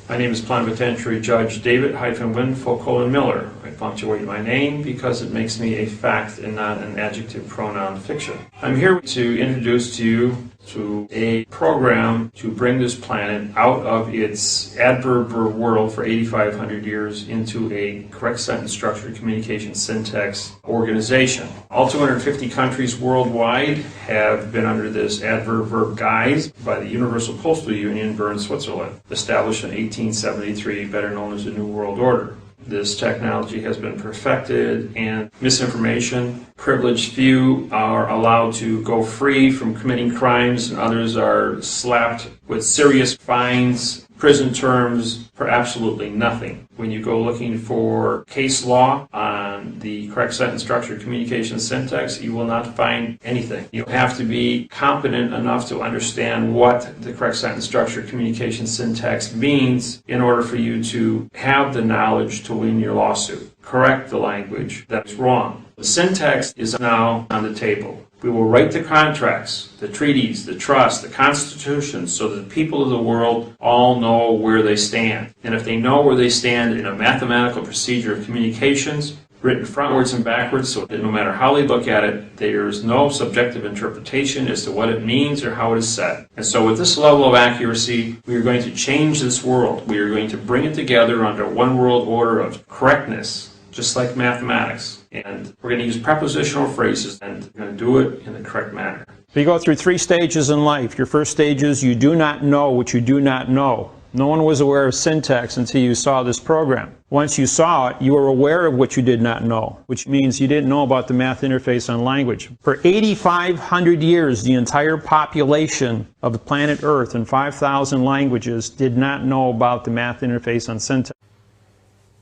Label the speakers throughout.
Speaker 1: My name is Plenipotentiary Judge David-Wynn Miller. I punctuate my name because it makes me a fact and not an adjective pronoun fiction. I'm here to introduce to you to a program to bring this planet out of its adverb world for 8,500 years into a correct sentence structure communication syntax organization. All 250 countries worldwide have been under this adverb guise by the Universal Postal Union, Bern, Switzerland, established in 1873, better known as the New World Order. This technology has been perfected, and misinformation, privileged few are allowed to go free from committing crimes, and others are slapped with serious fines, prison terms for absolutely nothing. When you go looking for case law on the correct sentence structure communication syntax, you will not find anything. You have to be competent enough to understand what the correct sentence structure communication syntax means in order for you to have the knowledge to win your lawsuit. Correct the language that is wrong. The syntax is now on the table. We will write the contracts, the treaties, the trusts, the constitutions, so that the people of the world all know where they stand. And if they know where they stand in a mathematical procedure of communications, written frontwards and backwards, so that no matter how they look at it, there is no subjective interpretation as to what it means or how it is said. And so with this level of accuracy, we are going to change this world. We are going to bring it together under one world order of correctness, just like mathematics. And we're going to use prepositional phrases, and we're going to do it in the correct manner.
Speaker 2: You go through 3 stages in life. Your first stage is you do not know what you do not know. No one was aware of syntax until you saw this program. Once you saw it, you were aware of what you did not know, which means you didn't know about the math interface on language. For 8,500 years, the entire population of the planet Earth in 5,000 languages did not know about the math interface on syntax.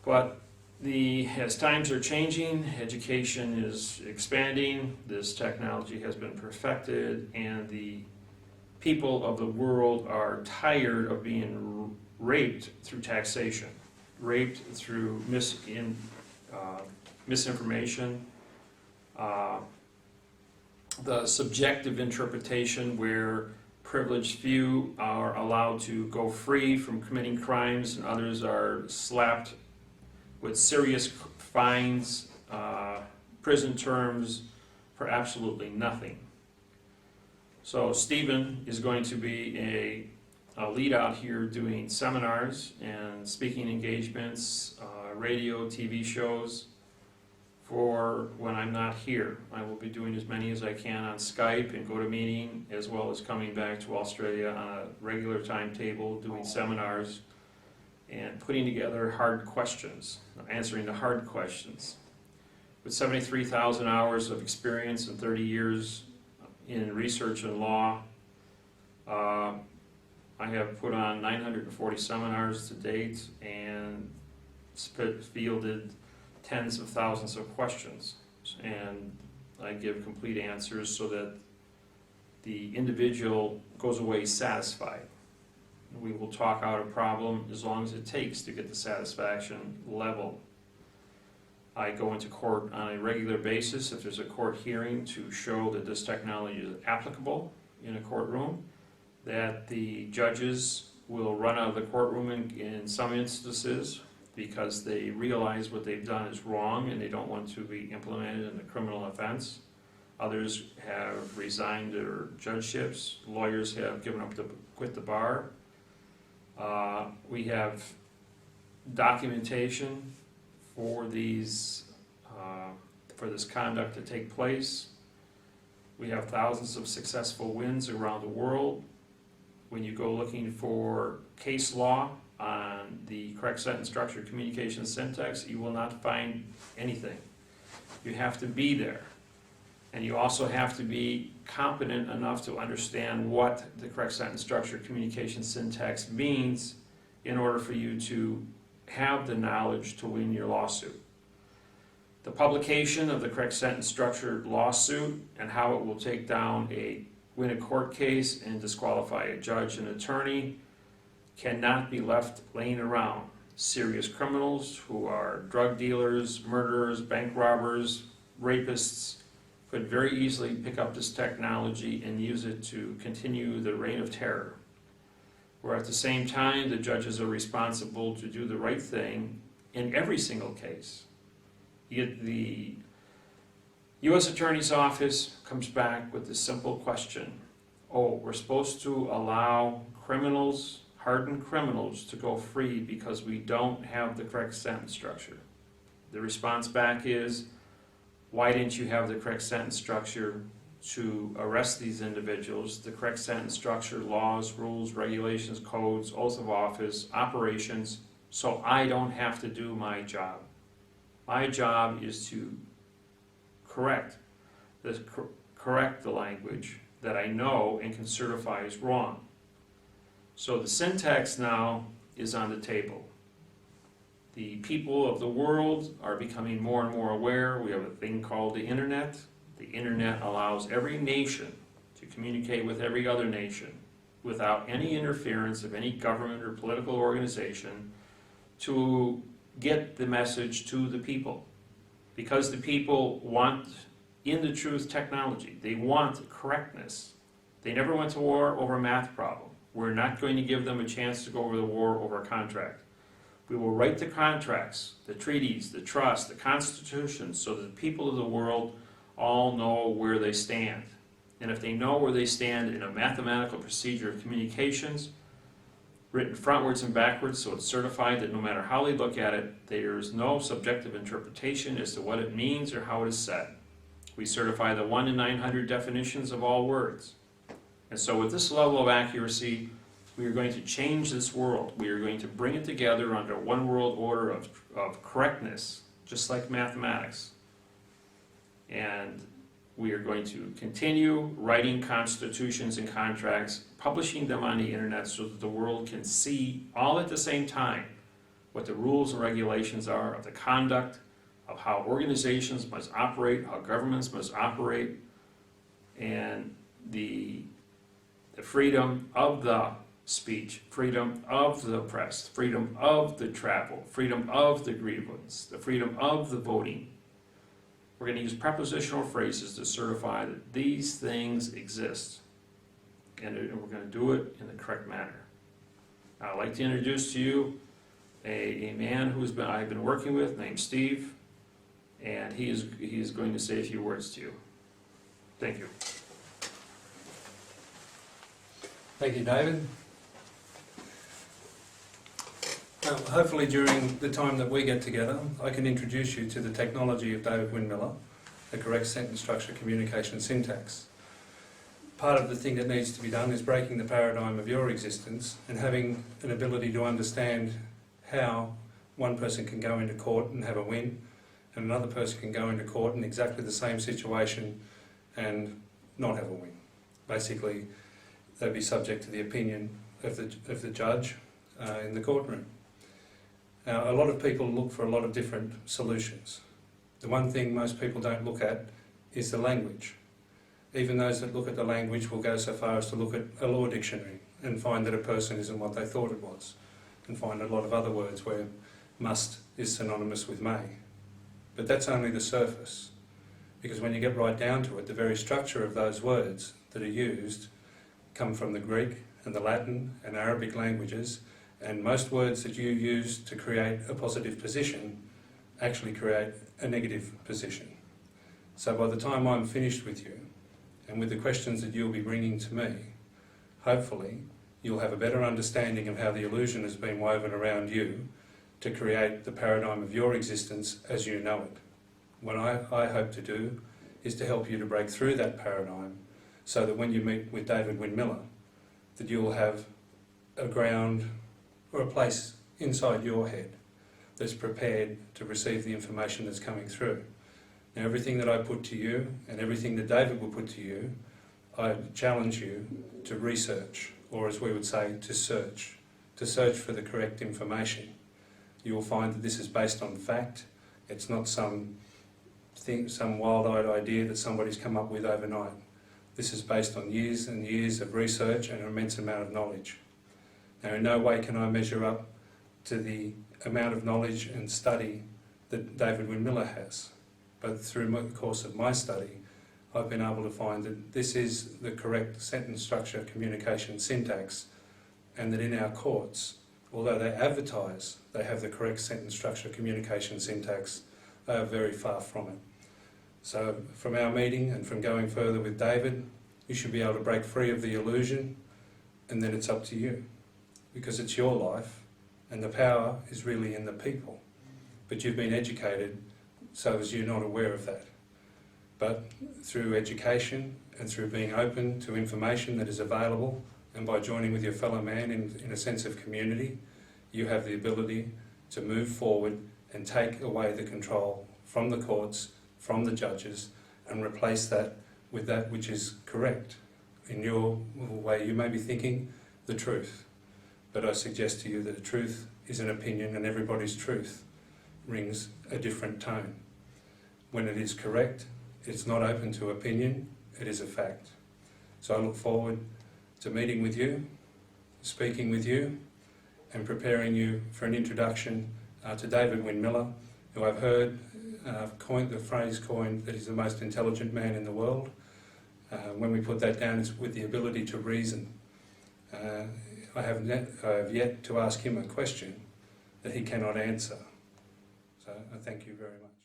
Speaker 1: But as times are changing, education is expanding, this technology has been perfected, and the people of the world are tired of being raped through taxation, raped through misinformation, the subjective interpretation where privileged few are allowed to go free from committing crimes and others are slapped with serious fines, prison terms for absolutely nothing. So Stephen is going to be a lead out here doing seminars and speaking engagements, radio, TV shows for when I'm not here. I will be doing as many as I can on Skype and GoToMeeting, as well as coming back to Australia on a regular timetable, doing seminars and putting together hard questions, answering the hard questions. With 73,000 hours of experience and 30 years in research and law, I have put on 940 seminars to date and fielded tens of thousands of questions. And I give complete answers so that the individual goes away satisfied. We will talk out a problem as long as it takes to get the satisfaction level. I go into court on a regular basis if there's a court hearing to show that this technology is applicable in a courtroom, that the judges will run out of the courtroom in some instances because they realize what they've done is wrong and they don't want to be implemented in a criminal offense. Others have resigned their judgeships. Lawyers have given up to quit the bar. We have documentation for these for this conduct to take place. We have thousands of successful wins around the world. When you go looking for case law on the correct sentence structure communication syntax, you will not find anything. You have to be there. And you also have to be competent enough to understand what the correct sentence structure communication syntax means in order for you to have the knowledge to win your lawsuit. The publication of the correct sentence structure lawsuit and how it will take down win a court case and disqualify a judge and attorney cannot be left laying around. Serious criminals who are drug dealers, murderers, bank robbers, rapists could very easily pick up this technology and use it to continue the reign of terror. where at the same time the judges are responsible to do the right thing in every single case. Yet the U.S. Attorney's Office comes back with the simple question, oh, we're supposed to allow criminals, hardened criminals, to go free because we don't have the correct sentence structure. The response back is, why didn't you have the correct sentence structure to arrest these individuals, the correct sentence structure, laws, rules, regulations, codes, oath of office, operations, so I don't have to do my job. My job is to correct the language that I know and can certify is wrong. So the syntax now is on the table. The people of the world are becoming more and more aware. We have a thing called the internet. The internet allows every nation to communicate with every other nation without any interference of any government or political organization to get the message to the people. Because the people want, in the truth, technology. They want correctness. They never went to war over a math problem. We're not going to give them a chance to go over the war over a contract. We will write the contracts, the treaties, the trusts, the constitutions, so that the people of the world all know where they stand. And if they know where they stand in a mathematical procedure of communications, written frontwards and backwards, so it's certified that no matter how they look at it, there is no subjective interpretation as to what it means or how it is said. We certify the 1 in 900 definitions of all words. And so with this level of accuracy, we are going to change this world. We are going to bring it together under one world order of correctness, just like mathematics. And we are going to continue writing constitutions and contracts, publishing them on the internet so that the world can see all at the same time what the rules and regulations are of the conduct, of how organizations must operate, how governments must operate, and the freedom of the speech, freedom of the press, freedom of the travel, freedom of the grievance, the freedom of the voting. We're going to use prepositional phrases to certify that these things exist, and we're going to do it in the correct manner. Now, I'd like to introduce to you a man I've been working with named Steve, and he is going to say a few words to you. Thank you.
Speaker 3: Thank you, David. Hopefully during the time that we get together, I can introduce you to the technology of David-Wynn Miller, the correct sentence structure, communication syntax. Part of the thing that needs to be done is breaking the paradigm of your existence and having an ability to understand how one person can go into court and have a win, and another person can go into court in exactly the same situation and not have a win. Basically, they'd be subject to the opinion of the judge in the courtroom. Now, a lot of people look for a lot of different solutions. The one thing most people don't look at is the language. Even those that look at the language will go so far as to look at a law dictionary and find that a person isn't what they thought it was, and find a lot of other words where must is synonymous with may. But that's only the surface, because when you get right down to it, the very structure of those words that are used come from the Greek and the Latin and Arabic languages, and most words that you use to create a positive position actually create a negative position. So by the time I'm finished with you, and with the questions that you'll be bringing to me, hopefully you'll have a better understanding of how the illusion has been woven around you to create the paradigm of your existence as you know it. What I hope to do is to help you to break through that paradigm so that when you meet with David-Wynn Miller, that you'll have a ground or a place inside your head that's prepared to receive the information that's coming through. Now, everything that I put to you and everything that David will put to you, I challenge you to research, or as we would say, to search for the correct information. You will find that this is based on fact. It's not some wild-eyed idea that somebody's come up with overnight. This is based on years and years of research and an immense amount of knowledge. Now, in no way can I measure up to the amount of knowledge and study that David-Wynn Miller has. But through the course of my study, I've been able to find that this is the correct sentence structure, communication syntax and that in our courts, although they advertise they have the correct sentence structure, communication, syntax, they are very far from it. So from our meeting and from going further with David, you should be able to break free of the illusion, and then it's up to you, because it's your life and the power is really in the people. But you've been educated so as you're not aware of that. But through education and through being open to information that is available, and by joining with your fellow man in a sense of community, you have the ability to move forward and take away the control from the courts, from the judges, and replace that with that which is correct. In your way, you may be thinking the truth, but I suggest to you that the truth is an opinion, and everybody's truth rings a different tone. When it is correct, it's not open to opinion, it is a fact. So I look forward to meeting with you, speaking with you, and preparing you for an introduction to David-Wynn Miller, who I've heard coined the phrase that he's the most intelligent man in the world. When we put that down, it's with the ability to reason. I have yet to ask him a question that he cannot answer. So I thank you very much.